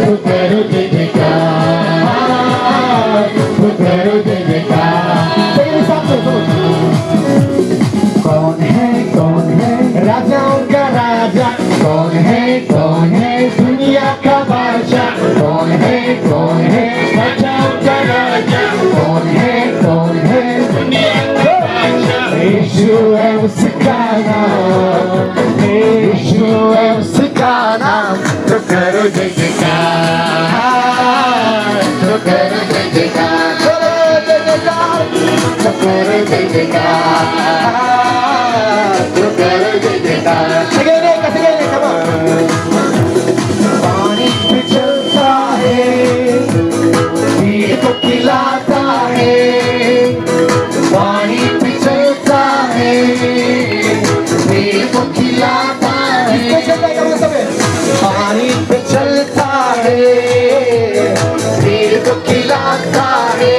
तो करो जय जयकार, तो करो जय जयकार। मेरे साथ में सुनो। कौन है राजाओं का राजा, कौन है दुनिया का बादशाह, कौन है राजाओं का राजा, कौन है दुनिया का बादशाह। यीशु है उसका नाम, यीशु है उसका नाम, तो करो जय जयकार, तो करो जय जयकार, करो जय जयकार, तो करो जय जयकार, तो करो जय जयकार। सगेले come on। पानी पे चलता है, भीड़ को खिलाता है, पानी पे चलता है, भीड़ को खिलाता है। पानी पे चलता है, भीड़ को खिलाता है,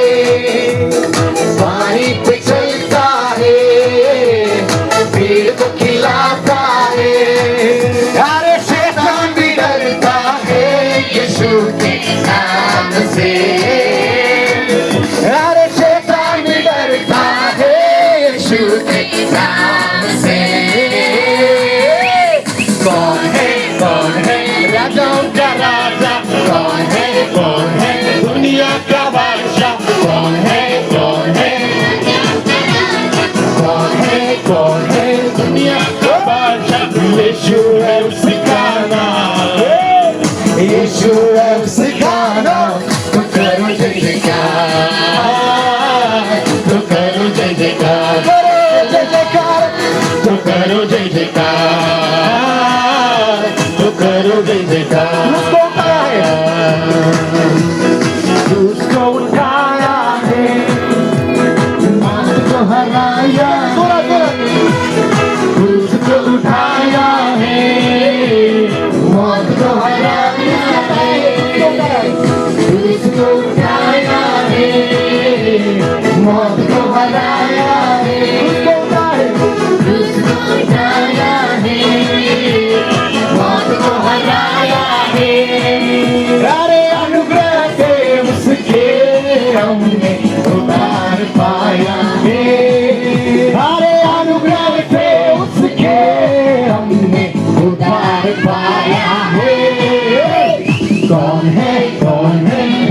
पानी पे चलता है, भीड़ को खिलाता है। अरे शैतान भी डरता है यीशु के नाम से, अरे शैतान भी डरता है यीशु के नाम से। कौन है राजाओं का राजा, कौन है दुनिया का बादशाह, कौन है दुनिया का बादशाह। यीशु है उसका नाम, यीशु है उसका नाम, तो करो जय जयकार, तो करो जय जयकार, करो जय जयकार, तो करो जय जयकार, तो करो जय जयकार। उसको उठाया है, मौत को हराया, उसको उठाया है, मौत को हराया है, उसको उठाया है, मौत को हराया है, उसको उठाया है, मौत को हराया है। अरे अनुग्रह से उसके हमने उद्धार पाया है, अरे अनुग्रह से उसके हमने उद्धार पाया है। कौन है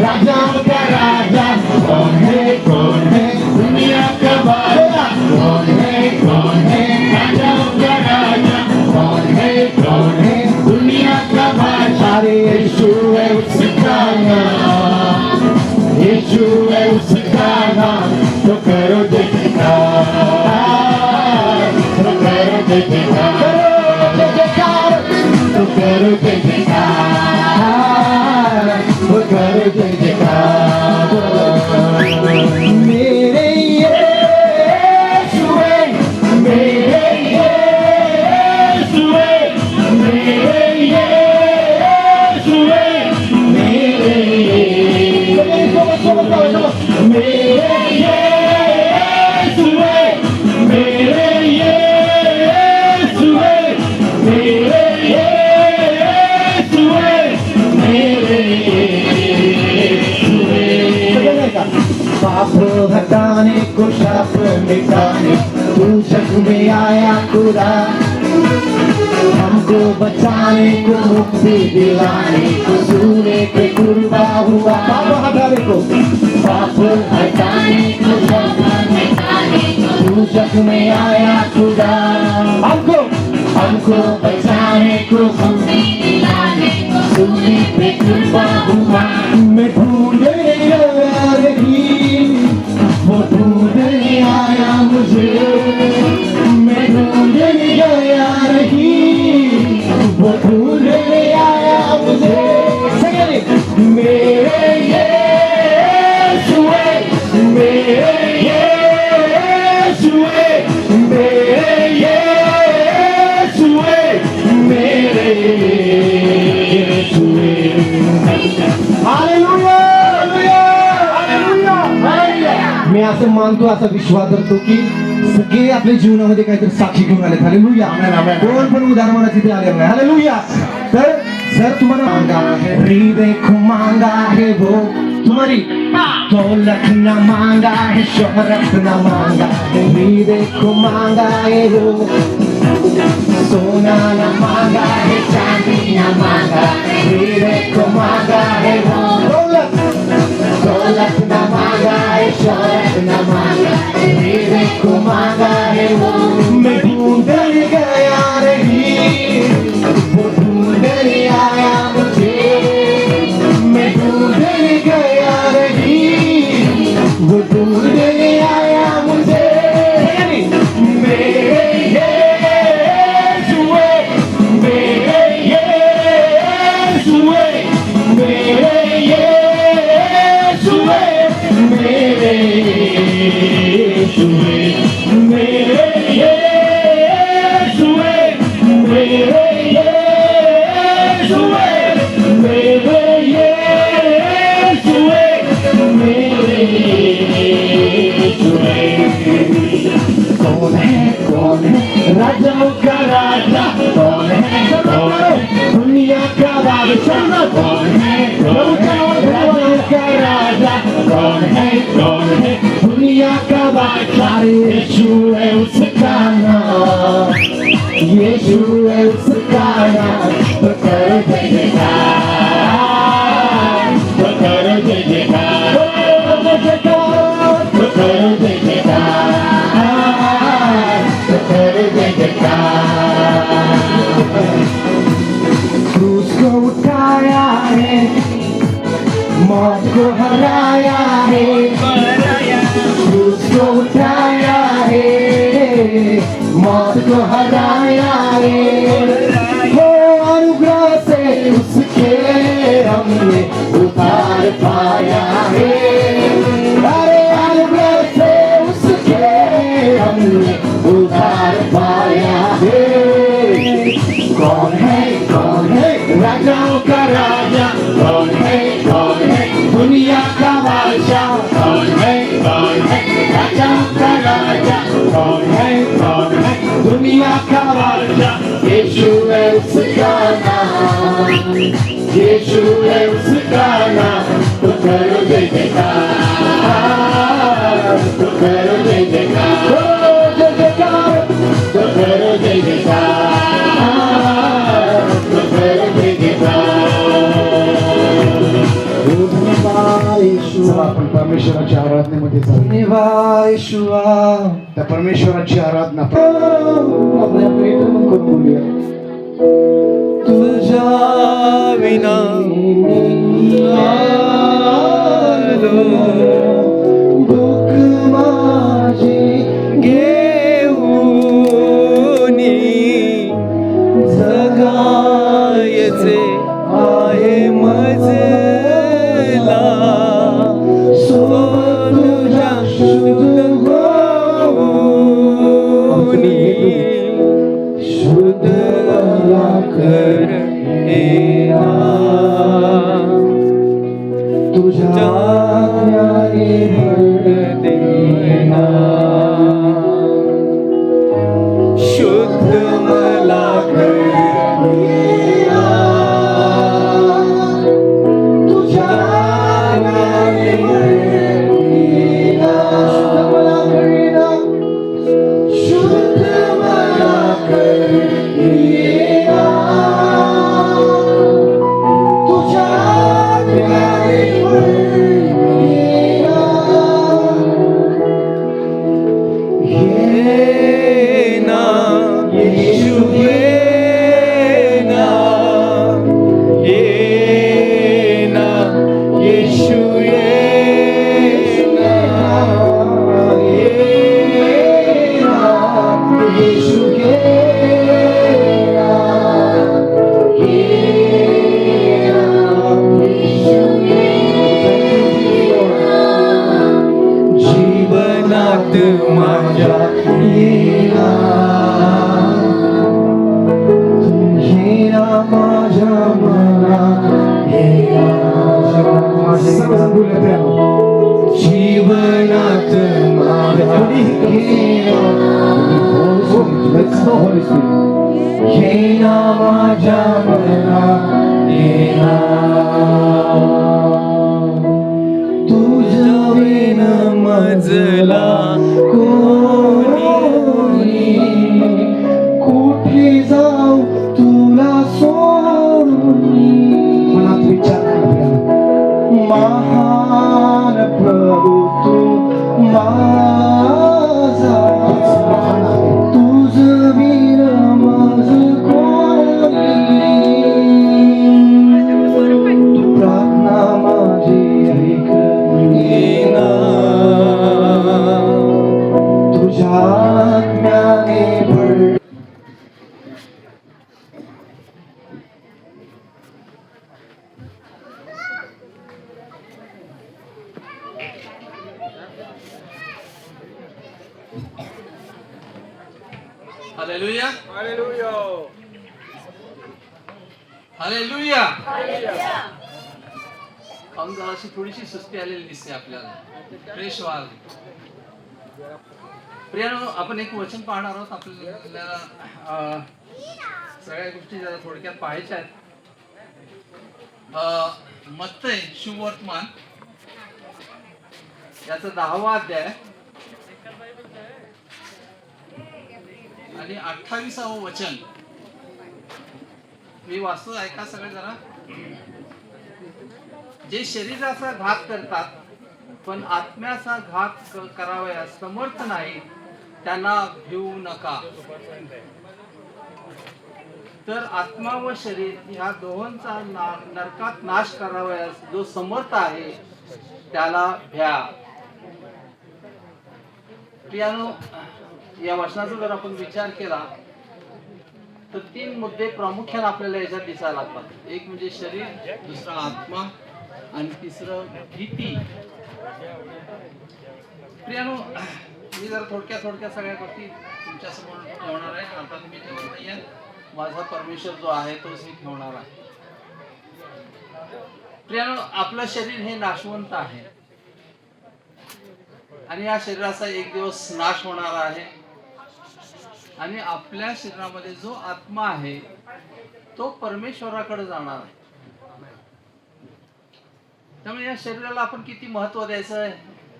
राजाओं का राजा, कौन है दुनिया का बादशाह, कौन है राजाओं का राजा, कौन है दुनिया का बादशाह। अरे यीशु है उसका नाम, यीशु है उसका नाम, तो करो जय जयकार, तो करो जय जयकार, तो करो जय जयकार, तो करो जय जयकार। मेरे यीशु है, मेरे यीशु है, मेरे यीशु है, मेरे यीशु है, मेरे यीशु है, मेरे यीशु है, मेरे यीशु है। पाप हटाने को, शाप मिटाने तू जग में आया खुदा, हमको बचाने को, मुक्ति दिलाने को, सूले पे कुर्बा हुआ। पाप हटाने को, पाप हटाने को, शाप मिटाने को तू जग में आया खुदा, हमको बचाने को, मुक्ति दिलाने को, सूले पे कुर्बा हुआ। मैं ढूंढने आया रही, वो ढूंढने आया मुझे, मैं ढूंढने गया रही, वो ढूंढने आया मुझे। मेरे यीशु है, मेरे यीशु है, मेरे यीशु है, मेरे यीशु है। Hallelujah, hallelujah, hallelujah. मी असं मानतो, असा विश्वास करतो की सगळे आपल्या जीवनामध्ये काहीतरी साक्षी घेऊन आले. हालेलुया. कोण पण उदाहरणाची ते आले नाही. हालेलुया. तर जर तुम्हाला मांगा है, हृदय को मांगा है वो तुम्हारी दौलत न मांगा है, शोहरत न मांगा है, हृदय को मांगा है वो, सोना न मांगा है, चांदी न मांगा है, हृदय को मांगा है वो, दौलत न मांगा है, शोहरत न मांगा है, हृदय को मांगा है वो। मैं ढूंढ गया नहीं, वो ढूंढ आया मुझे, मैं ढूंढ गया नहीं, वो ढूंढ आया मुझे। मेरे यीशुए, मेरे यीशुए, मेरे यीशुए, मेरे यीशुए, मेरे यीशुए, मेरे यीशुए, मेरे यीशुए, मेरे यीशुए। कौन है राजाओं का राजा, कौन है दुनिया का बादशाह, कौन है राजाओं का राजा, कौन है दुनिया का बादशाह। यीशु है उसका नाम, यीशु है उसका नाम, तो करो जय जयकार, तो करो जय जयकार, तो करो जय जयकार, तो करो जय जयकार। क्रूस को उठाया है, मौत को हराया है, क्रूस को उठाया है, मौत को हराया है, हो अनुग्रह से उसके हमने उतार पाया है, अरे अनुग्रह से उसके हमने उतार पाया है। कौन है राजाओं का राजा, कौन है दुनिया का बादशाह, कौन है राजाओं का राजा, कौन है दुनिया का बादशाह। यीशु है उसका नाम, यीशु है उसका नाम, तो करो जय जयकार, तो करो जय जयकार, जय जयकार, तो करो जय जयकार, तो करो जय जयकार। आपण परमेश्वराच्या आराधनेमध्ये जाऊया, त्या परमेश्वराची आराधना आपल्या प्रेम करून बोलूया। तुझ्या विना आलो, दुःख माझी घेऊनी जगायचे आहे मजला, तुझ्या शुद्ध होऊनी शुद्ध कर येना, तुझ्या ज्ञानी भर देना, शुद्ध मला कर येना, तुझ्या ज्ञानी भर देना, शुद्ध मला कर येना, तुझ्या ज्ञानी भर देना। येना येशू येना, येना येशू येना, येना येशू येना, येना येशू येना, जीवनात माझ्या येना, येना माझ्या मनात, येना माझ्या जीवनात माझ्या येना माझ्या मनात, येना तुझ्या विन मजला कोणी कुठे जाऊ तुला सोडून मनात विचार करा महान प्रभू तू माझा महान आहे. तुझ वीर माझ कोणी तू प्रार्थना माझी ऐकलीना तुझ्या आज्ञाने भर हालेलुया हालेलुया पाहून जराशी थोडीशी सुस्ती आलेली दिसते आपल्याला फ्रेश व्हाल प्रियानो आपण एक वचन पाहणार आहोत आपल्याला सगळ्या गोष्टी जरा थोडक्यात पाहायच्या आहेत मत्तई शुभवर्तमान याचा 10वा अध्याय आणि 28वे वचन मी वाचतो ऐका सगळे जरा जे शरीराचा घात करतात पण आत्म्याचा घात करावयास समर्थ नाही त्यांना भिवू नका तर आत्मा व शरीर ह्या दोहोंचा नरकात नाश करावयास जो समर्थ आहे त्याला भ्या प्रियानो या वचनाचा जर आपण विचार केला तर 3 मुद्दे प्रामुख्याने आपल्याला याच्यात दिसायला लागतात एक म्हणजे शरीर दुसरा आत्मा आणि तिसरं भीती प्रियानो मी जर थोडक्यात सगळ्या गोष्टी तुमच्या समोर ठेवणार आहे अर्थात मी ठेवत नाहीये माझा परमेश्वर जो आहे तोच मी ठेवणार आहे प्रियानो आपलं शरीर हे नाशवंत आहे आणि या शरीराचा एक दिवस नाश होणार आहे आणि आपल्या शरीरामध्ये जो आत्मा आहे तो परमेश्वराकडे जाणार आहे त्यामुळे या शरीराला आपण किती महत्व द्यायचं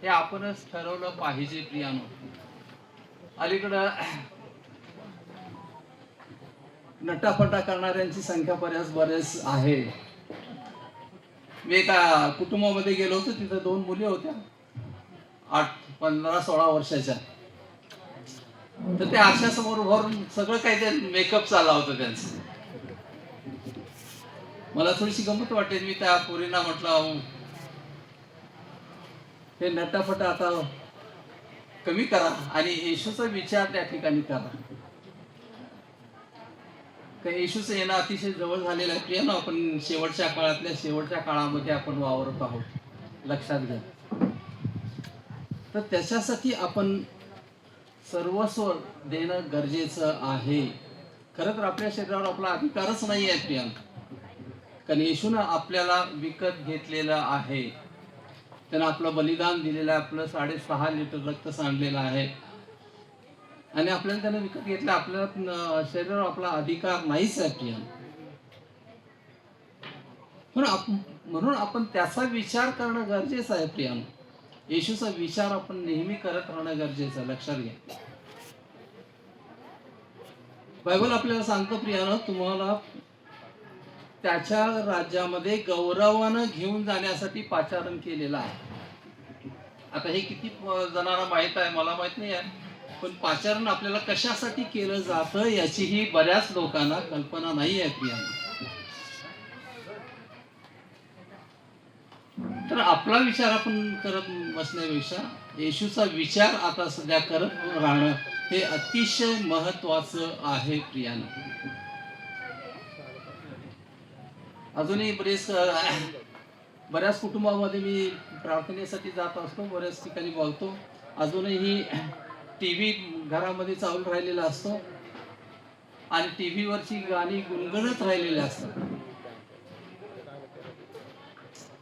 हे आपणच ठरवलं पाहिजे प्रियानो अलीकडं नटाफटा करणाऱ्यांची संख्या बरेच आहे मी एका कुटुंबामध्ये गेलो होतो तिथे 2 मुली होत्या 15-16 वर्षाच्या तर ते आरशासमोर उभारून सगळं काही ते मेकअप चालला होतं त्यांचं मला थोडीशी गंमत वाटते मी त्या पोरींना म्हटलं हे नटाफटा आता कमी करा आणि येशूचा विचार त्या ठिकाणी करा येशूचं येणं अतिशय जवळ झालेलं आहे प्रियानो आपण शेवटच्या काळामध्ये आपण वावरत आहोत लक्षात घ्या तर त्याच्यासाठी आपण सर्वस्व देणं गरजेचं आहे खरं तर आपल्या शरीरावर आपला अधिकारच नाही आहे प्रियांका कारण येशूनं आपल्याला विकत घेतलेलं आहे त्यानं आपलं बलिदान दिलेलं आहे आपलं 6.5 लिटर रक्त सांडलेलं आहे आणि आपल्याला त्यानं विकत घेतलं आपल्या शरीरावर आपला अधिकार नाहीच आहे प्रियांका म्हणून आपण त्याचा विचार करणं गरजेचं आहे प्रियांका येशूचा विचार आपण नेहमी करत राहणं गरजेचं लक्षात घ्या बायबल आपल्याला सांगतं प्रियानो तुम्हाला त्याच्या राज्यामध्ये गौरवानं घेऊन जाण्यासाठी पाचारण केलेलं आहे आता हे किती जणांना माहित आहे मला माहित नाही आहे पण पाचारण आपल्याला कशासाठी केलं जातं याचीही बऱ्याच लोकांना कल्पना नाही आहे प्रियानो तर आपला विचार आपण करत बसण्यापेक्षा येशूचा विचार आता सध्या करत राहणं हे अतिशय महत्वाचं आहे प्रियानो अजूनही बऱ्याच कुटुंबामध्ये मी प्रार्थनेसाठी जात असतो बऱ्याच ठिकाणी बघतो अजूनही टीव्ही घरामध्ये चालू राहिलेला असतो आणि टीव्हीवरची गाणी गुणगुणत राहिलेली असतात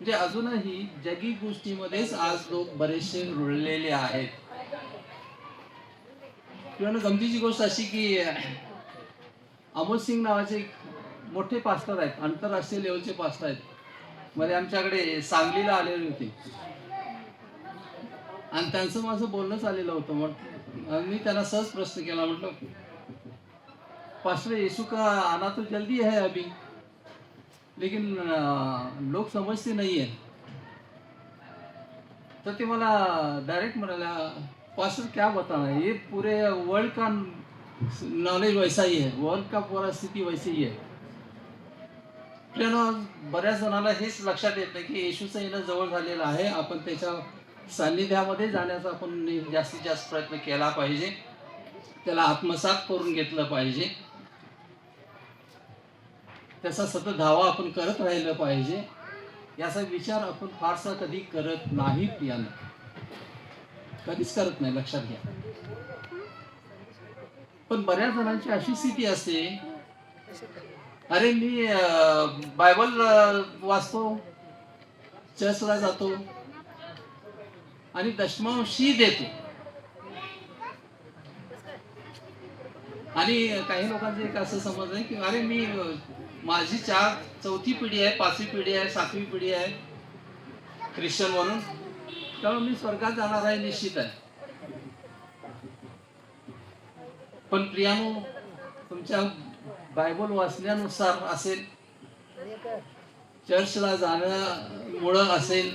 म्हणजे अजूनही जगी गोष्टीमध्येच आज लोक बरेचसे रुळलेले आहेत किंवा गमतीची गोष्ट अशी की अमोल सिंग नावाचे एक मोठे पास्टर आहेत, आंतरराष्ट्रीय लेवलचे पास्टर आहेत. मध्ये आमच्याकडे सांगलीला आलेले होते आणि त्यांचं माझं बोलणं चाललेलं होतं. मग मी त्यांना सहज प्रश्न केला, म्हटलं पास्टर यीशु का आना तो जल्दी है अभी, लेकिन लोग समझते नहीं है. तर ते मला डायरेक्ट म्हणाला, पास्टर क्या बताना है, ये पूरे वर्ल्ड का नॉलेज वैसा ही है, वर्ल्ड का पूरा स्थिती वैसी ही आहे. बऱ्याच जणांना हेच लक्षात येत नाही की येशूचं येणं जवळ झालेलं आहे. आपण त्याच्या सान्निध्यामध्ये जाण्याचा आपण जास्तीत जास्त प्रयत्न केला पाहिजे, त्याला आत्मसात करून घेतलं पाहिजे, त्याचा सतत धावा आपण करत राहिलं पाहिजे. याचा विचार आपण फारसा कधी करत नाही प्रियानं, कधीच करत नाही, लक्षात घ्या. पण बऱ्याच जणांची अशी स्थिती असते, अरे मी बायबल वाचतो, चर्चला जातो आणि दशमांशी देतो. आणि काही लोकांचं एक असं समज आहे की अरे मी माझी चौथी पिढी आहे, 5वी पिढी आहे, 7वी पिढी आहे ख्रिश्चन म्हणून, त्यामुळे मी स्वर्गात जाणार आहे निश्चित आहे. पण प्रियानो, तुमच्या बायबल वाचण्यानुसार असेल, चर्चला जाण्यामुळं असेल,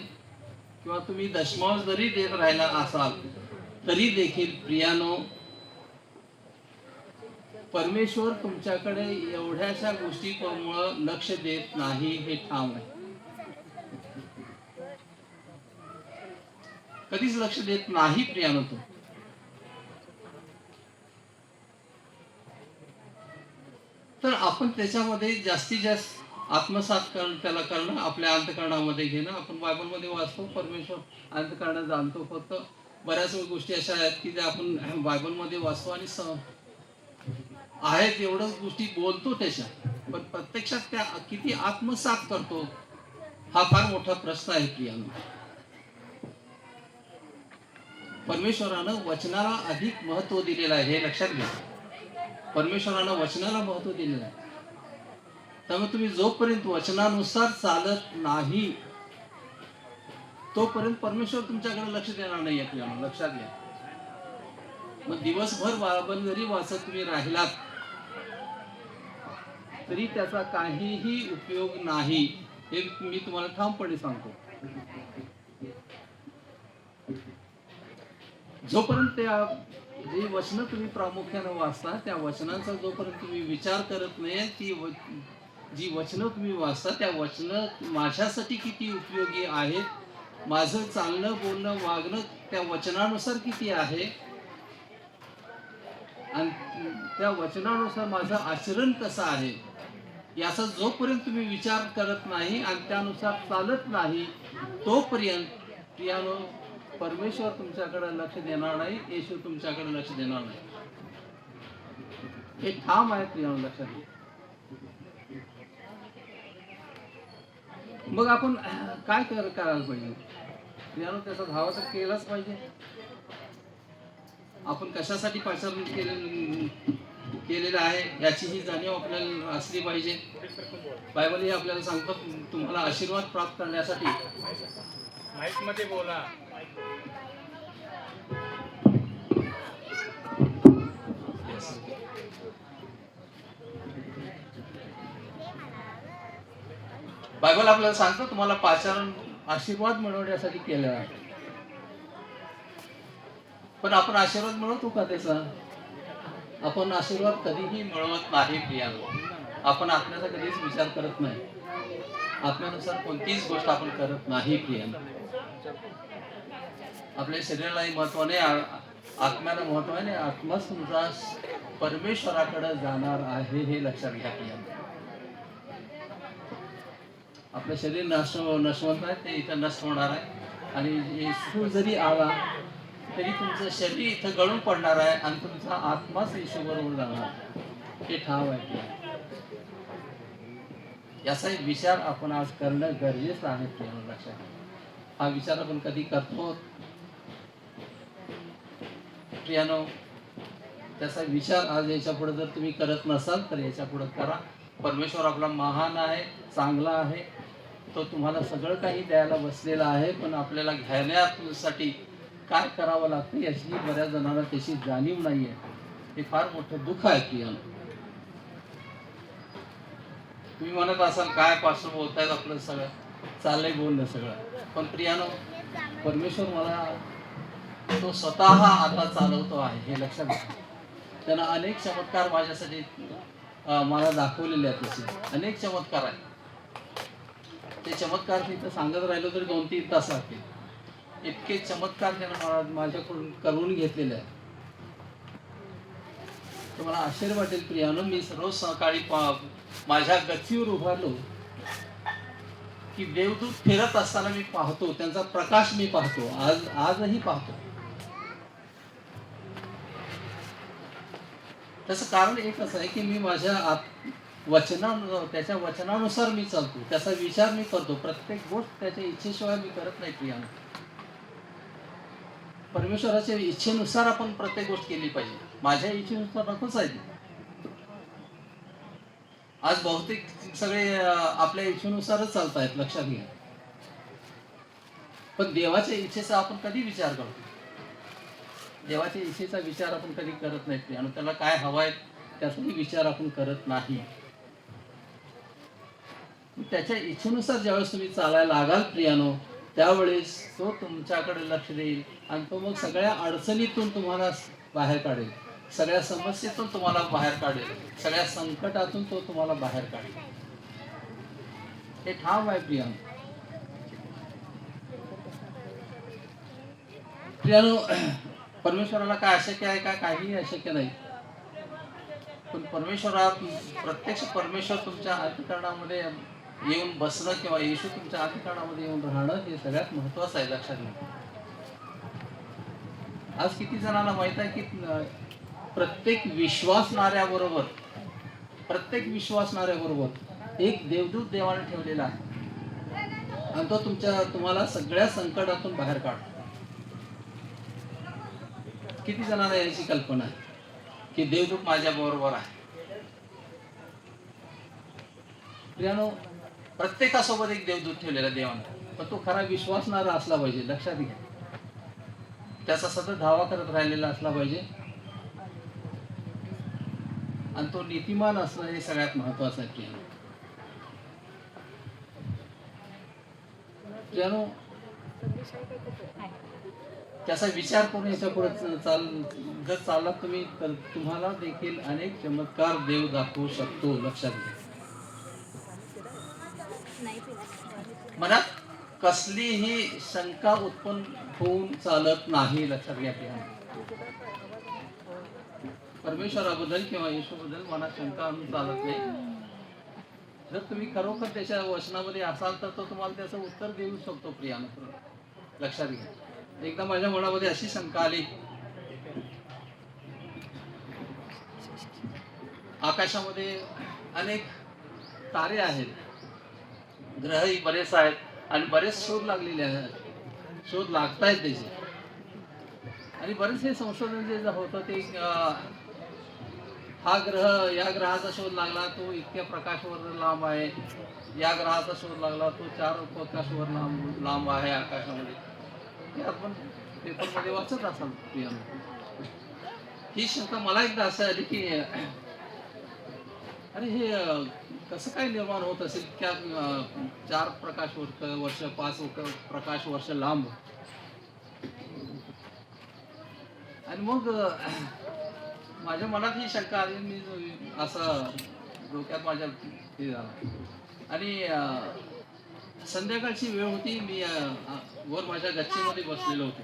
किंवा तुम्ही दशमांश जरी देत राहिला असाल तरी देखील प्रियानो, परमेश्वर तुमच्याकडे एवढ्याशा गोष्टीमुळं लक्ष देत नाही, हे ठाम आहे. कधीच लक्ष देत नाही प्रियानो. तो तर आपण त्याच्यामध्ये जास्तीत जास्त आत्मसात त्याला करणं, आपल्या अंतःकरणामध्ये घेणं. आपण बायबलमध्ये वाचतो, परमेश्वर अंतःकरणात जाणतो. फक्त बऱ्याच गोष्टी अशा आहेत की ज्या आपण बायबलमध्ये वाचतो आणि आहेत एवढंच गोष्टी बोलतो त्याच्या, पण प्रत्यक्षात त्या किती आत्मसात करतो हा फार मोठा प्रश्न आहे प्रियानो. परमेश्वरानं वचनाला अधिक महत्व दिलेलं आहे, हे लक्षात घ्या. परमेश्वरानं वचनाला महत्व दिलेलं आहे. त्यामुळे तुम्ही जोपर्यंत वचनानुसार चालत नाही तोपर्यंत परमेश्वर तुमच्याकडे लक्ष देणार नाही आपल्याला, लक्षात घ्या. मग दिवसभर बायबल जरी वाचत तुम्ही राहिलात तरी त्याचा काहीही उपयोग नाही, हे मी तुम्हाला ठामपणे सांगतो. जोपर्यंत त्या जी वचनं तुम्ही प्रामुख्यानं वाचता, त्या वचनांचा जोपर्यंत तुम्ही विचार करत नाही, ती जी वचनं तुम्ही वाचता त्या वचनं माझ्यासाठी किती उपयोगी आहेत, माझं चालणं बोलणं वागणं त्या वचनानुसार किती आहे, आणि त्या वचनानुसार माझं आचरण कसं आहे, याचा जोपर्यंत तुम्ही विचार करत नाही आणि त्यानुसार चालत नाही तोपर्यंत प्रियानो, परमेश्वर तुमच्याकडे लक्ष देणार नाही, येशू तुमच्याकडे लक्ष देणार नाही. हे ठाम आहे प्रियानो, लक्षात घ्या. मग आपण काय करायला पाहिजे प्रियानो? त्याचा धावा तर केलाच पाहिजे. आपण कशासाठी पाचारण केलेलं आहे याची ही जाणीव आपल्याला असली पाहिजे. बायबल हे आपल्याला सांगतात, तुम्हाला आशीर्वाद प्राप्त करण्यासाठी. माईक मध्ये बोला. बायबल आपल्याला सांगतो तुम्हाला पाचारण आशीर्वाद मिळवण्यासाठी केलं आहे. पण आपण आशीर्वाद मिळवतो का त्याचा? आपण आशीर्वाद कधीही मिळवत नाही प्रियानो. आपण आत्म्याचा कधीच विचार करत नाही, आत्म्यानुसार कोणतीच गोष्ट आपण करत नाही प्रियानो. आपल्या शरीरालाही महत्व नाही, आत्म्याला महत्व आहे, आत्माच तुमचा परमेश्वराकडे जाणार आहे, हे लक्षात घ्या प्रियानो. आपलं शरीर नशवंत आहे, ते इथं नष्ट होणार आहे, आणि येशू जरी आला तरी तुमचं शरीर इथं गळून पडणार आहे आणि तुमचा आत्माच येशू बरोबर जाणार, हे ठाव आहे. याचा एक विचार आपण आज करणं गरजेचं आहे प्रियानो, लक्षात. हा विचार आपण कधी करतो प्रियानो? त्याचा विचार आज याच्या पुढे जर तुम्ही करत नसाल तर याच्या पुढे करा. परमेश्वर आपला महान आहे, चांगला आहे, तो तुम्हाला सगळं काही द्यायला बसलेला आहे, पण आपल्याला घेण्यासाठी काय करावं लागतं याची बऱ्याच जणांना त्याची जाणीव नाही आहे. हे फार मोठं दुःख आहे प्रियानो. तुम्ही म्हणत असाल काय पासून बोलतायत, आपलं सगळं चाललंय बोलणं सगळं, पण प्रियानो परमेश्वर मला तो स्वतः आता चालवतो आहे हे लक्षात घ्या. त्यानं अनेक चमत्कार माझ्यासाठी मला दाखवलेले आहेत. तसे अनेक चमत्कार आहेत. ते चमत्कार तिथं सांगत राहिलो तरी 2-3 तास लागतील. इतके चमत्कार त्यानं मला माझ्याकडून करून घेतलेले आहेत. तुम्हाला आश्चर्य वाटेल प्रियानो, मी रोज सकाळी माझ्या गच्चीवर उभारलो की देवदूत फिरत असताना मी पाहतो, त्यांचा प्रकाश मी पाहतो, आजही पाहतो. त्याचं कारण एकच आहे की मी माझ्या त्याच्या वचनानुसार मी चालतो, त्याचा विचार मी करतो. प्रत्येक गोष्ट त्याच्या इच्छेशिवाय मी करत नाही प्रियानो. परमेश्वराच्या इच्छेनुसार आपण प्रत्येक गोष्ट केली पाहिजे. माझ्या इच्छेनुसार नकोच आहे ती. आज बहुतेक सगळे आपल्या इच्छेनुसारच चालतायत, लक्षात घ्या. पण देवाच्या इच्छेचा आपण कधी विचार करतो? देवाच्या इच्छेचा विचार आपण कधी करत नाही आणि त्याला काय हवंय त्याचाही विचार आपण करत नाही. त्याच्या इच्छेनुसार ज्यावेळेस तुम्ही चालायला लागाल प्रियानो, त्यावेळेस तो तुमच्याकडे लक्ष देईल आणि तो मग सगळ्या अडचणीतून तुम्हाला बाहेर काढेल, सगळ्या समस्येतून तुम्हाला बाहेर काढेल, सगळ्या संकटातून तो तुम्हाला बाहेर काढेल. हे ठाम आहे प्रियानो. प्रियानो, परमेश्वराला काय अशक्य आहे का? काहीही अशक्य नाही. पण प्रत्यक्ष परमेश्वर तुमच्या अंतःकरणामध्ये येऊन बसणं किंवा येशू तुमच्या अंतःकरणामध्ये येऊन राहणं हे सगळ्यात महत्वाचं आहे, लक्षात घ्या. आज किती जणांना माहित आहे की प्रत्येक विश्वासणाऱ्याबरोबर एक देवदूत देवाने ठेवलेला आहे आणि तो तुम्हाला सगळ्या संकटातून बाहेर काढतो. किती जणांना याची कल्पना आहे की देवदूत माझ्या बरोबर आहे? प्रियानो, प्रत्येकासोबत एक देवदूत ठेवलेला देवाने, पण तो खरा विश्वासणारा असला पाहिजे, लक्षात घ्या. त्याचा सतत धावा करत राहिलेला असला पाहिजे आणि तो नीतिमान असणं हे सगळ्यात महत्वाचं आहे प्रियानो. प्रियानो, त्याचा विचार करून याच्या पुढे जर चाललात तुम्ही तर तुम्हाला देखील अनेक चमत्कार देव दाखवू शकतो, लक्षात घ्या. मनात कसलीही शंका उत्पन्न होऊन चालत नाही, लक्षात घ्या. परमेश्वराबद्दल किंवा येशूबद्दल मनात शंका आणून चालत नाही. जर तुम्ही खरोखर त्याच्या वचनामध्ये असाल तर तो तुम्हाला त्याचं उत्तर देऊ शकतो प्रियानो, लक्षात घ्या. एकदा माझ्या मनामध्ये अशी शंका आली, आकाशामध्ये अनेक तारे आहेत, ग्रहही बरेच आहेत आणि बरेच शोध लागलेले आहेत, शोध लागतायत त्याचे. आणि बरेच हे संशोधन जे होतं ते हा ग्रह, या ग्रहाचा शोध लागला तो इतक्या प्रकाशवर लांब आहे, या ग्रहाचा शोध लागला तो 4 प्रकाशवर लांब आहे आकाशामध्ये. हे आपण पेपरमध्ये वाचत असाल प्रियानो. ही शंका मला एकदा असं आली की अरे हे कसं काय निर्माण होत असेल, त्या 4 प्रकाश वर्ष 5 प्रकाश वर्ष लांब. आणि मग माझ्या मनात ही शंका आली, मी असं डोक्यात माझ्या हे झालं. आणि संध्याकाळची वेळ होती, मी वर माझ्या गच्चीमध्ये बसलेलो होतो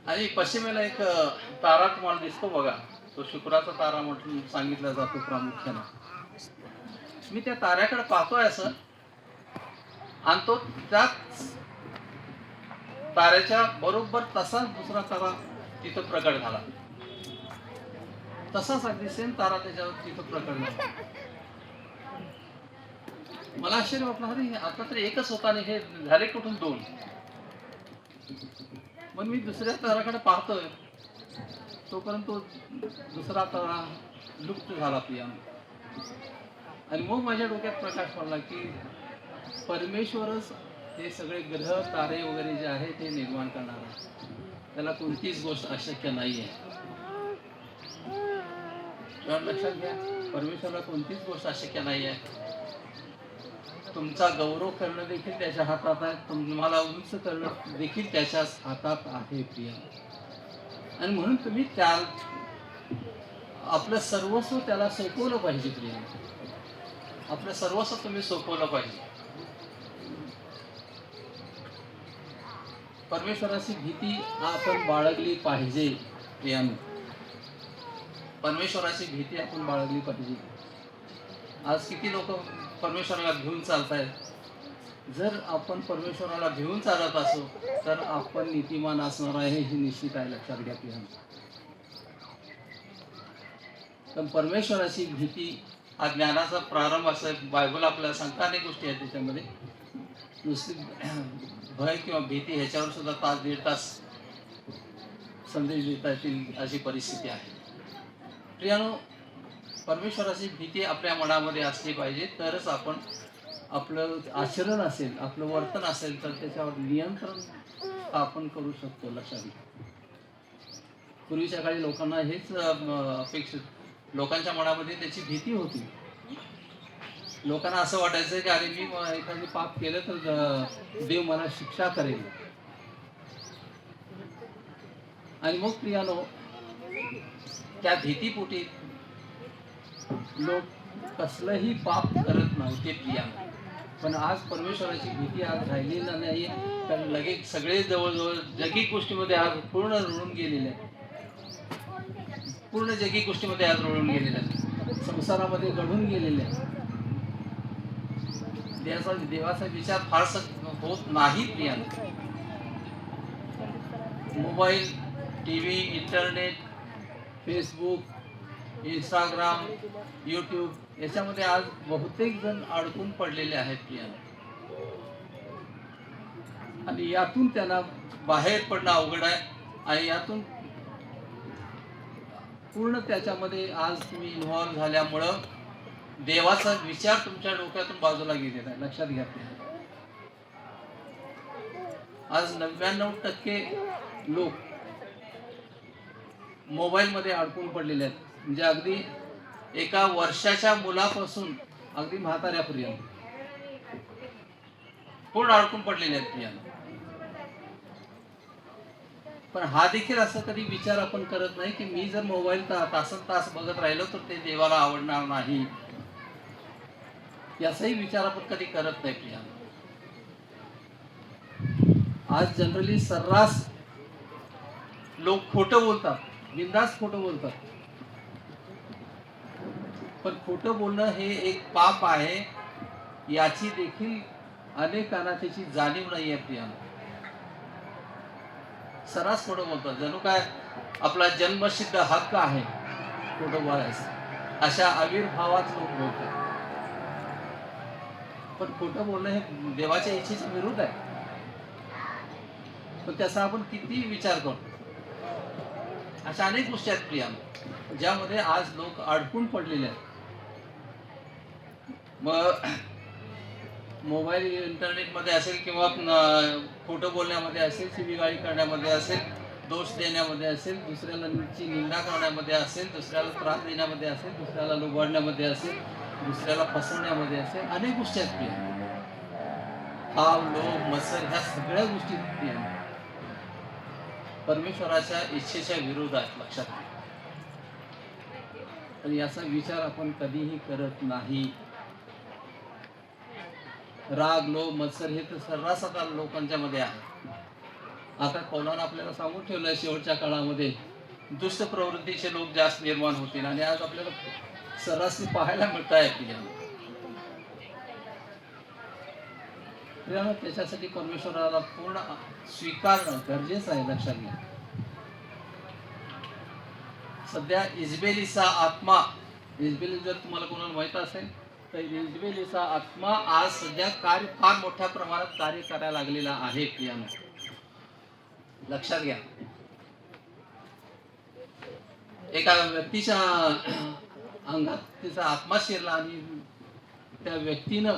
आणि पश्चिमेला एक तारा तुम्हाला दिसतो बघा, तो शुक्राचा तारा म्हणून सांगितला जातो प्रामुख्याने. मी त्या ताऱ्याकडे पाहतोय असं, आणि तो त्या ताऱ्याच्या बरोबर तसाच दुसरा तारा तिथं प्रकट झाला, तसाच अगदी सेम तारा त्याच्यावर तिथं प्रकट झाला. मला आश्चर्य वाटलं, अरे आता तर एकच होता आणि हे झाले कुठून 2? मग मी दुसऱ्या ताराकडे पाहतोय, तोपर्यंत तो दुसरा तारा लुप्त झाला प्रियानो. आणि मग माझ्या डोक्यात प्रकाश पडला की परमेश्वरच हे सगळे ग्रह तारे वगैरे जे आहे ते निर्माण करणार आहे. त्याला कोणतीच गोष्ट अशक्य नाही आहे. लक्षात घ्या, परमेश्वराला कोणतीच गोष्ट अशक्य नाही आहे. तुमचा गौरव करणं देखील त्याच्या हातात आहे, तुम्हाला उंच करणं देखील त्याच्याच हातात आहे प्रिय. आणि म्हणून तुम्ही त्या आपलं सर्वस्व त्याला सोपवलं पाहिजे प्रिय. आपलं सर्वस्व तुम्ही सोपवलं पाहिजे. परमेश्वराची भीती आपण बाळगली पाहिजे प्रियानो. परमेश्वराची भीती आपण बाळगली पाहिजे. आज किती लोक परमेश्वराला भिवून चालतायत. जर आपण परमेश्वराला भिवून चालत असो तर आपण नीतिमान असणार आहे हे निश्चित आहे. लक्षात घ्या प्रियानो. पण परमेश्वराची भीती हा ज्ञानाचा प्रारंभ असं बायबल आपल्याला सांगता अनेक गोष्टी आहेत त्याच्यामध्ये. नुसती भय किंवा भीती ह्याच्यावर सुद्धा तास दीड तास संदेश देता येतील अशी परिस्थिती आहे. प्रियानो, परमेश्वराची भीती आपल्या मनामध्ये असली पाहिजे तरच आपण आपलं आचरण असेल, आपलं वर्तन असेल तर त्याच्यावर नियंत्रण आपण करू शकतो. लक्षात घ्या. पूर्वीच्या काळी लोकांना हेच अपेक्षित, लोकांच्या मनामध्ये त्याची भीती होती. लोकांना असं वाटायचं की अरे मी एखादी पाप केलं तर देव मला शिक्षा करेल. आणि मग प्रियानो, त्या भीतीपोटी लोक कसलंही पाप करत नव्हते प्रियानो. पण आज परमेश्वराची भीती आज राहिलेली नाही. तर लगेच सगळे जवळजवळ जगी गोष्टीमध्ये आज पूर्ण रुळून गेलेले आहेत. पूर्ण जगी गोष्टीमध्ये आज रुळून गेलेले आहेत. संसारामध्ये घडून गेलेले आहेत. देवाचा विचार फारसा होत नाही प्रियानो. Mobile, TV, internet, Facebook, Instagram, YouTube याच्यामध्ये आज बहुतेक जण अडकून पडलेले आहेत प्रियानो. आणि यातून त्यांना बाहेर पडणं अवघड आहे. आणि यातून पूर्ण त्याच्यामध्ये आज तुम्ही इन्व्हॉल्व झाल्यामुळं देवाचा विचार तुमच्या डोक्यातून बाजूला गेलेला आहे. लक्षात घ्या. आज 99% लोक मोबाईलमध्ये अडकून पडलेले आहेत. म्हणजे अगदी एका वर्षाच्या मुलापासून अगदी म्हाताऱ्यापर्यंत पूर्ण अडकून पडलेले आहेत प्रियानो. पण हा देखील असं कधी विचार आपण करत नाही की मी जर मोबाईल तासन तास बघत राहिलो तर ते देवाला आवडणार नाही. याचाही विचार आपण कधी करत नाही प्रियानो. आज जनरली सर्रास लोक खोटं बोलतात, बिनधास्त खोटं बोलतात. पण खोटं बोलणं हे एक पाप आहे याची देखील अनेकांना त्याची जाणीव नाही आहे प्रियानो. सर्रास खोटं बोलतात. जणू काय आपला जन्मसिद्ध हक्क आहे खोटं बोलायचा, अशा आविर्भावात लोक बोलतात. पण खोटं बोलणं हे देवाच्या इच्छेच्या विरुद्ध आहे. पण त्याचा आपण किती विचार करतो. अशा अनेक गोष्टी आहेत प्रियानो ज्यामध्ये आज लोक अडकून पडलेले आहेत. मग मोबाईल, इंटरनेटमध्ये असेल किंवा खोटं बोलण्यामध्ये असेल, शिवीगाळी करण्यामध्ये असेल, दोष देण्यामध्ये असेल, दुसऱ्याला निंदा करण्यामध्ये असेल, दुसऱ्याला त्रास देण्यामध्ये असेल, दुसऱ्याला लुबाडण्यामध्ये असेल, दुसऱ्याला फसवण्यामध्ये असेल, अनेक गोष्टी आहेत प्रिय. हाव, लोभ, मत्सर ह्या सगळ्या गोष्टी प्रिय परमेश्वराच्या इच्छेच्या विरोध आहेत. लक्षात घ्या. पण याचा विचार आपण कधीही करत नाही. राग, लोभ, मत्सर हे तर सर्रास आता लोकांच्या मध्ये आहे. आता कौलानं आपल्याला सांगून ठेवलंय शेवटच्या काळामध्ये दुष्ट प्रवृत्तीचे लोक जास्त निर्माण होतील. आणि आज आपल्याला सर्रास पाहायला मिळत आहे प्रियानो. त्याच्यासाठी परमेश्वराला पूर्ण स्वीकारणं गरजेचं आहे. लक्षात घ्या. सध्या इजबेलीचा आत्मा, इजबेली जर तुम्हाला कोणाला माहित असेल तर इजबेलीचा आत्मा आज सध्या फार मोठ्या प्रमाणात कार्य करायला लागलेला आहे प्रियानो. लक्षात घ्या. एका व्यक्तीच्या अंगात तिचा आत्मा शिरला आणि त्या व्यक्तीनं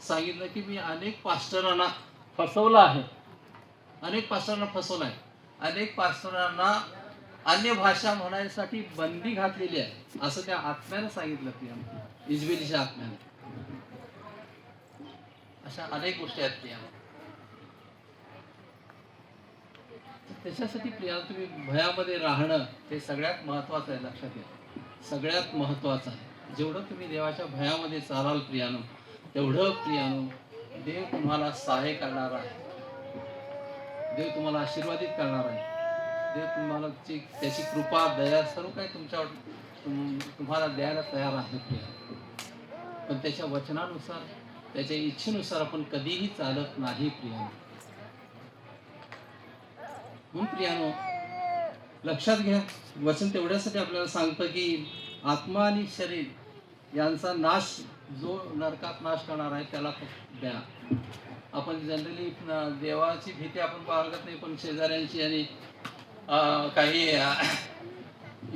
सांगितलं की मी अनेक पास्टरांना फसवलं आहे, अनेक पास्टरांना फसवलं आहे, अनेक पास्टरांना अन्य भाषा म्हणायसाठी बंदी घातलेली आहे, असं त्या आत्म्यानं सांगितलं प्रिया, इजबेलीच्या आत्म्यानं. अशा अनेक गोष्टी आहेत प्रिया. त्याच्यासाठी प्रिया तुम्ही भयामध्ये राहणं हे सगळ्यात महत्वाचं आहे, लक्षात घ्या. सगळ्यात महत्वाचं आहे. जेवढं तुम्ही देवाच्या भयामध्ये चालाल प्रियानो, तेवढं प्रियानो देव तुम्हाला सहाय्य करणार आहे, देव तुम्हाला आशीर्वादित करणार आहे, देव तुम्हाला त्याची कृपा दया सर्व काही तुमच्यावर तुम्हाला द्यायला तयार आहे प्रिया. पण त्याच्या वचनानुसार त्याच्या इच्छेनुसार आपण कधीही चालत नाही प्रियानो. म्हणून प्रियानो लक्षात घ्या, वचन तेवढ्यासाठी आपल्याला सांगतं की आत्मा आणि शरीर यांचा नाश जो नरकात नाश करणार आहे त्याला फक्त द्या. आपण जनरली देवाची भीती आपण बाळगत नाही, पण शेजाऱ्यांची आणि काही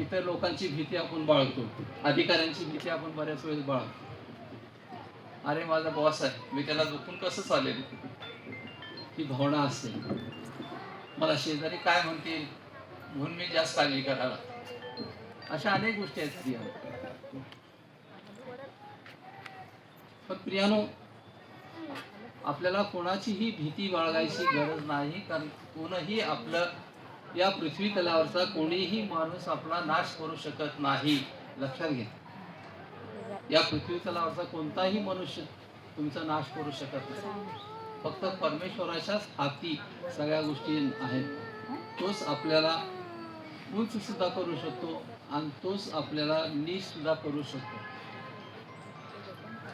इतर लोकांची भीती आपण बाळगतो, अधिकाऱ्यांची भीती आपण बऱ्याच वेळेस बाळगतो. अरे माझा बॉस आहे, मी त्याला दुखून कसं चालेल, ही भावना असते. मला शेजारी काय म्हणतील म्हणून मी जास्त काळजी करायला. अशा अनेक गोष्टी आहेत प्रिया. पण प्रियानो आपल्याला कोणाचीही भीती बाळगायची गरज नाही, कारण कोणीही आपलं या पृथ्वी तलावरचा कोणीही माणूस आपला नाश करू शकत नाही. लक्षात घ्या, या पृथ्वी तलावरचा कोणताही मनुष्य तुमचा नाश करू शकत नाही. फक्त परमेश्वराच्याच हाती सगळ्या गोष्टी आहेत. तोच आपल्याला उंच सुद्धा करू शकतो आणि तोच आपल्याला नीच सुद्धा करू शकतो.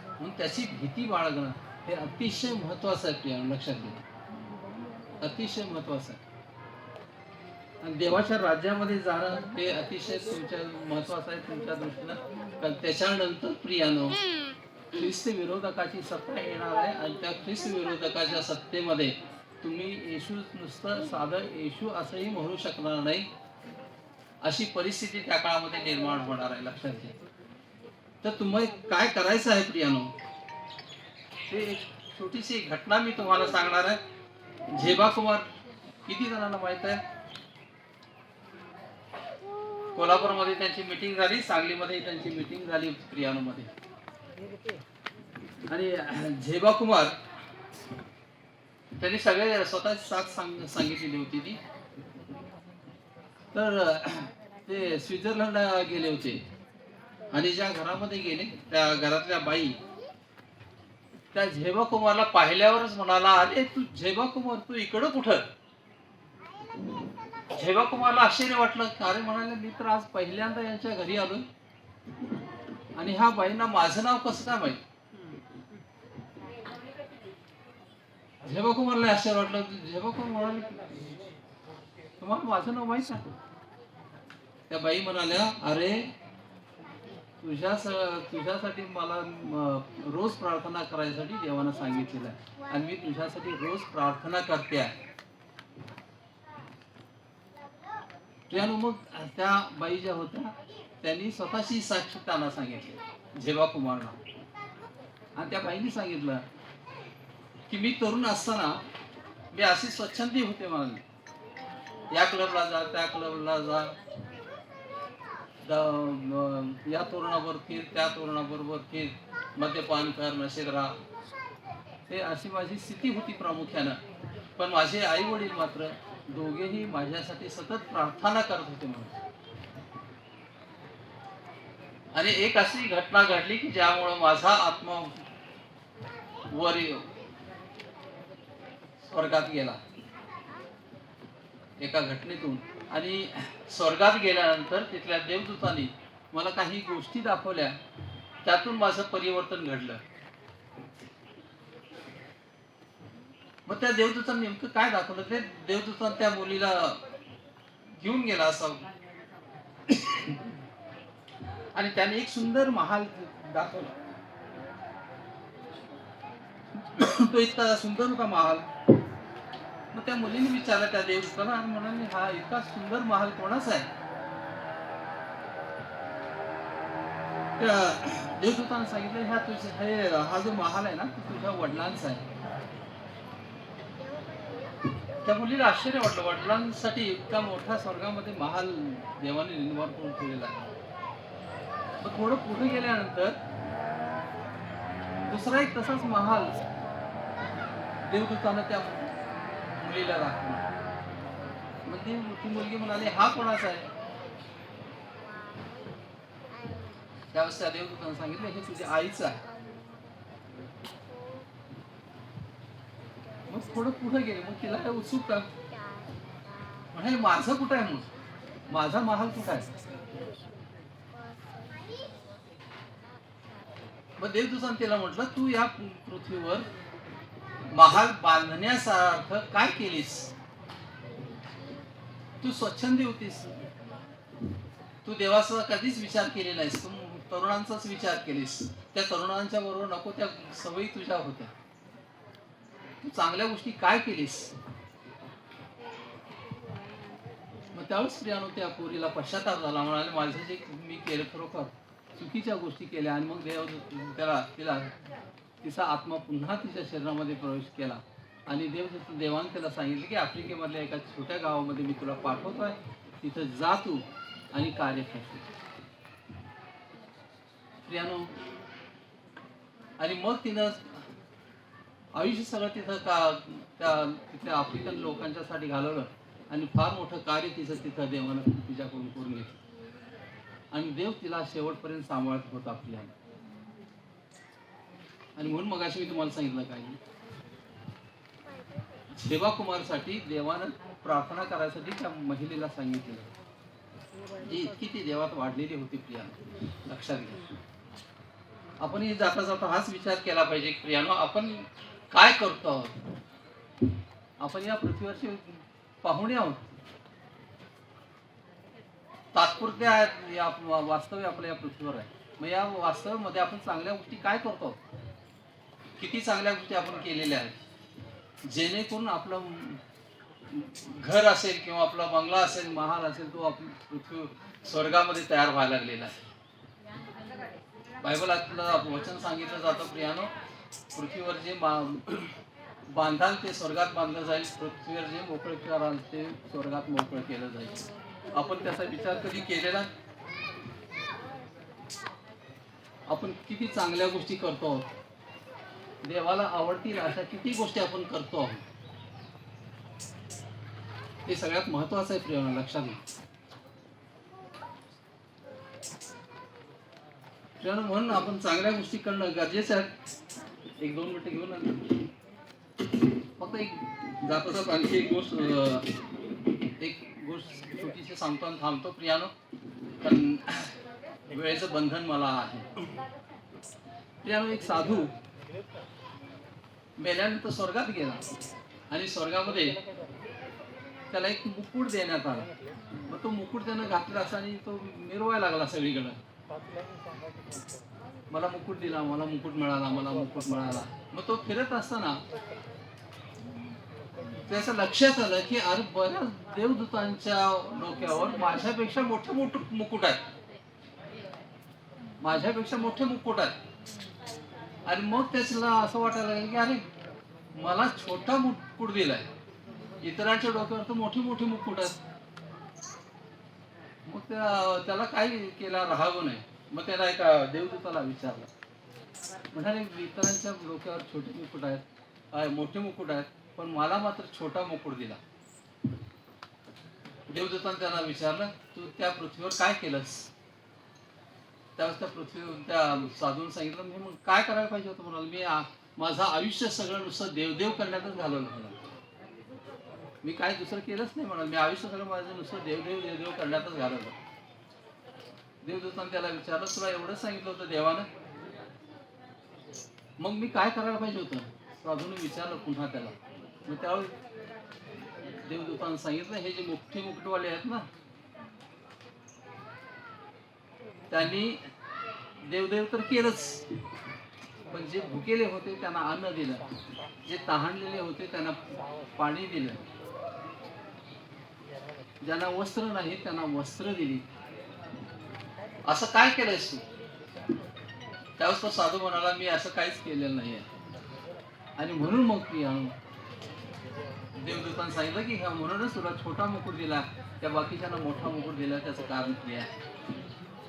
म्हणून त्याची भीती बाळगणं हे अतिशय महत्वाचं आहे प्रिया, लक्षात घ्या, अतिशय महत्वाचं आहे. आणि देवाच्या राज्यामध्ये जाणं हे अतिशय तुमच्या महत्वाचं आहे तुमच्या दृष्टीनं. कारण त्याच्यानंतर प्रियानो ख्रिस्त विरोधकाची सत्ता येणार आहे आणि त्या ख्रिस्त विरोधकाच्या सत्तेमध्ये तुम्ही येशू नुसतं साधं येशू असंही म्हणू शकणार नाही, अशी परिस्थिती त्या काळामध्ये निर्माण होणार आहे. लक्षात घ्या. तर तुम्हाला काय करायचं आहे प्रियानो, ते एक छोटीशी घटना मी तुम्हाला सांगणार आहे. झेबा कुमार किती जणांना माहित आहे? कोल्हापूरमध्ये त्यांची मीटिंग झाली, सांगलीमध्ये त्यांची मीटिंग झाली प्रियानोमध्ये. आणि झेबा कुमार त्यांनी सगळे स्वतःची साथ सांगितलेली होती ती. तर ते स्वित्झर्लंडला गेले होते आणि ज्या घरामध्ये गेले त्या घरातल्या बाई त्या झेबा कुमारला पाहिल्यावरच म्हणाला, अरे तू झेबा कुमार, तू इकडं कुठं? झेबा कुमारला आश्चर्य वाटलं. अरे म्हणाले, मी तर आज पहिल्यांदा यांच्या घरी आलोय आणि ह्या बाईंना माझं नाव कसं काय माहित? झेबा कुमारला आश्चर्य वाटलं. झेबा कुमार म्हणाले, तुम्हाला माझं नाव माहित आहे? त्या बाई म्हणाल्या, अरे तुझ्यासाठी मला रोज प्रार्थना करायसाठी देवानं सांगितलेलं आहे आणि मी तुझ्यासाठी रोज प्रार्थना करते आहे. मग त्या बाई ज्या होत्या त्यांनी स्वतःची साक्ष त्यांना सांगितली झेबा कुमारला. आणि त्या बाईंनी सांगितलं की मी तरुण असताना मी अशी स्वच्छंदी होते, म्हणाले या क्लबला जा, त्या क्लबला जा, या तरुणाबरोबर फिर, त्या तरुणाबरोबर फिर, मद्यपान कर, नशेत राहा. हे अशी माझी स्थिती होती प्रामुख्यानं. पण माझे आई वडील मात्र दोघेही माझ्यासाठी सतत प्रार्थना करत होते म्हणून. आणि एक अशी घटना घडली की ज्यामुळे माझा आत्मा वर स्वर्गात गेला एका घटनेतून. आणि स्वर्गात गेल्यानंतर तिथल्या देवदूतांनी मला काही गोष्टी दाखवल्या, त्यातून माझं परिवर्तन घडलं. मग त्या देवदूतांनी नेमकं काय दाखवलं? ते देवदूतांनी त्या मुलीला घेऊन गेला असावं आणि त्याने एक सुंदर महाल दाखवला. तो इतका सुंदर होता महाल. मग त्या मुलीने विचारलं त्या देवदूताला आणि म्हणाले, हा इतका सुंदर महाल कोणाचा आहे? त्या देवदूतानं सांगितलं ह्या तुझ्या हा जो महाल आहे ना तो तुझ्या वडिलांचा आहे. त्या मुलीला आश्चर्य वाटलं, वडिलांसाठी इतका मोठा स्वर्गामध्ये महाल देवाने निर्माण करून ठेवलेला आहे. मग थोडं पुढे गेल्यानंतर दुसरा एक तसाच महाल देवदूतानं त्या मुलीला दाखवला. मग ती मुलगी म्हणाली हा कोणाचा आहे? त्यावेळेस त्या देवदूतानं सांगितलं हे तुझ्या आईचं आहे. मग थोडं पुढे गेले. मग तिला काय उत्सुकता म्हणाले माझं कुठं आहे? मग माझा महाल कुठं आहे? मग देवदूतानं तिला म्हटलं तू या पृथ्वीवर महाल बांधण्यासारखं काय केलीस? तू स्वच्छंदी होतीस, तू देवाचा कधीच विचार केलेला नाहीस, तू तरुणांचाच विचार केलीस. त्या तरुणांच्या बरोबर नको त्या सवयी तुझ्या होत्या. तू चांगल्या गोष्टी काय केलीस? मग त्यावेळेस स्त्रियानं त्या पोरीला पश्चाताप झाला. म्हणाले माझं जे मी केलं खरोखर चुकीच्या गोष्टी केल्या. आणि मग देव तिला तिचा आत्मा पुन्हा तिच्या शरीरामध्ये प्रवेश केला. आणि देवाने त्याला सांगितलं की आफ्रिकेमधल्या एका छोट्या गावामध्ये मी तुला पाठवतोय, तिथं जा तू आणि कार्य कर. प्रियानो, आणि मग तिनं आयुष्य सगळं तिथल्या आफ्रिकन लोकांच्यासाठी घालवलं आणि फार मोठं कार्य तिथं देवानं तिच्याकडून करून घेतलं. आणि देव तिला शेवटपर्यंत सांभाळत होता आपल्याला. आणि म्हणून मगाशी मी तुम्हाला सांगितलं काय, सेवा कुमारसाठी देवानं प्रार्थना करायसाठी त्या महिलेला सांगितलं, जी इतकी ती देवात वाढलेली होती. प्रियानो, लक्षात घ्या. आपण जाता जाता हाच विचार केला पाहिजे की प्रियानो आपण काय करतो आहोत? आपण या पृथ्वीवरचे पाहुणे आहोत, तात्पुरत्या या वास्तव्य आपल्या या पृथ्वीवर आहे. मग या वास्तव्यामध्ये आपण चांगल्या गोष्टी काय करतो? किती चांगल्या गोष्टी आपण केलेल्या आहेत, जेणेकरून आपलं घर असेल किंवा आपला बंगला असेल, महाल असेल, तो आपली पृथ्वी स्वर्गामध्ये तयार व्हायला लागलेला आहे. बायबलातलं वचन सांगितलं जातं प्रियानो, पृथ्वीवर जे बांधाल ते स्वर्गात बांधलं जाईल, पृथ्वीवर जे मोकळं कराल ते स्वर्गात मोकळं केलं जाईल. आपण त्याचा विचार कधी केलेला? आपण किती चांगल्या गोष्टी करतो आहोत, देवाला आवडतील अशा किती गोष्टी आपण करतो आहोत, हे सगळ्यात महत्वाचं आहे प्रियानो, लक्षात घ्या. म्हणून आपण चांगल्या गोष्टी करणं गरजेचं आहे. 1-2 मिनिटं घेऊन फक्त एक जाता जात आणखी एक गोष्ट छोटीशी सांगतो आणि थांबतो प्रियानो, कारण वेळेचं बंधन मला आहे. प्रियानो, एक साधू मेल्यानंतर स्वर्गात गेला आणि स्वर्गामध्ये त्याला एक मुकुट देण्यात आला. मग तो मुकुट त्यानं घातला असा आणि तो मिरवायला लागला सगळीकडे, मला मुकुट दिला, मला मुकुट मिळाला, मला मुकुट मिळाला. मग तो फिरत असताना त्याचं लक्षात आलं की अरे बऱ्याच देवदूतांच्या डोक्यावर माझ्यापेक्षा मोठे मुकुट आहेत, माझ्यापेक्षा मोठे मुकुट आहेत. आणि मग त्याला असं वाटायला लागलं की अरे मला छोटा मुकुट दिलाय, इतरांच्या डोक्यावर तर मोठी मोठी मुकुट आहेत. मग त्याला काय केला राहावं नाही. मग त्याला एका देवदूताला विचारलं, म्हणाले इतरांच्या डोक्यावर छोटे मुकुट आहेत, मोठे मुकुट आहेत, पण मला मात्र छोटा मुकुट दिला. देवदूताने त्याला विचारलं तू त्या पृथ्वीवर काय केलंस? त्यावेळेस त्या साधून सांगितलं मी मग काय करायला पाहिजे होतं? म्हणाल मी माझं आयुष्य सगळं नुसतं देवदेव करण्यातच घालवलं. म्हणाल मी काय दुसरं केलंच नाही. म्हणाल मी आयुष्य सगळं माझं नुसतं देवदेव करण्यातच घालवलं. देवदूताने त्याला विचारलं तुला एवढंच सांगितलं होतं देवानं, मग मी काय करायला पाहिजे होतं? साधूने विचारलं पुन्हा त्याला. मग त्यावेळी देवदूताने सांगितलं हे जे मोठे मुकुटवाले आहेत ना, त्यांनी देवदेव तर केलंच, पण जे भुकेले होते त्यांना अन्न दिलं, जे तहानलेले होते त्यांना पाणी दिलं, ज्यांना वस्त्र नाही त्यांना वस्त्र दिली. असं काय केलंयस तू? त्यावेळेस तो साधू म्हणाला मी असं काहीच केलेलं नाहीये. आणि म्हणून मग प्रियानो देवदूतांनी सांगितलं की हा म्हणूनच तुला छोटा मुकुट दिला, त्या बाकीच्यांना मोठा मुकुट दिला, त्याचं कारण हे आहे.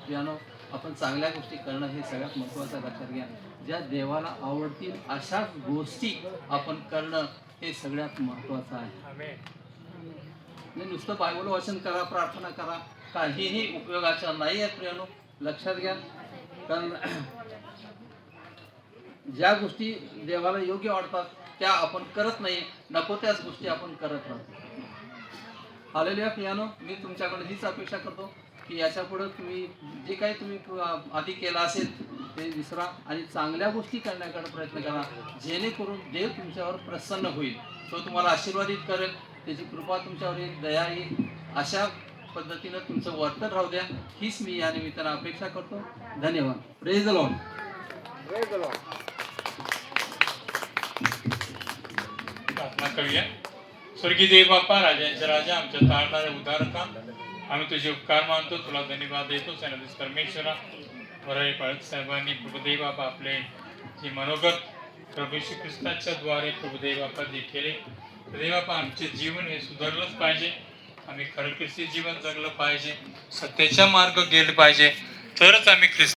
प्रियानो आपण चांगल्या गोष्टी करणं हे सगळ्यात महत्त्वाचं लक्षात घ्या. ज्या देवाला आवडतील अशाच गोष्टी आपण करणं हे सगळ्यात महत्त्वाचं आहे. नाही नुसतं बायबल वाचन करा, प्रार्थना करा, काहीही उपयोगाच्या नाही आहे प्रियानो, लक्षात घ्या. कारण ज्या गोष्टी देवाला योग्य वाटतात त्या आपण करत नाही, नको त्याच गोष्टी आपण करत राहतो. हालेलुया प्रियानो, मी तुमच्याकडे हीच अपेक्षा करतो की याच्या पुढे तुम्ही जे काही तुम्ही आधी केलं असेल ते विसरा आणि चांगल्या गोष्टी करण्याकडे प्रयत्न करा, जेणेकरून देव तुमच्यावर प्रसन्न होईल, तो तुम्हाला आशीर्वादित करेल, त्याची कृपा तुमच्यावर येईल, दया येईल. अशा पद्धतीनं तुमचं वर्तन राहू द्या, हीच मी या निमित्तानं अपेक्षा करतो. धन्यवाद. Praise the Lord. प्रार्थना करूया. स्वर्गीय देव बाप्पा, राजांचा राजा, आमच्या तारणाऱ्या उद्धारका, आम्ही तुझे उपकार मानतो, तुला धन्यवाद देतो. सैन्याधीश परमेश्वरा, वराई पाळक साहेबांनी प्रभुदेव बाप्पा आपले जे मनोगत प्रभू श्री ख्रिस्ताच्या द्वारे प्रभुदेव बाप्पा जे केले, प्रभुदेव बाप्पा आमचे जीवन हे सुधारलंच पाहिजे, आम्ही खरं ख्रिस्ती जीवन जगलं पाहिजे, सत्याचा मार्ग गेले पाहिजे, तरच आम्ही ख्रिस्त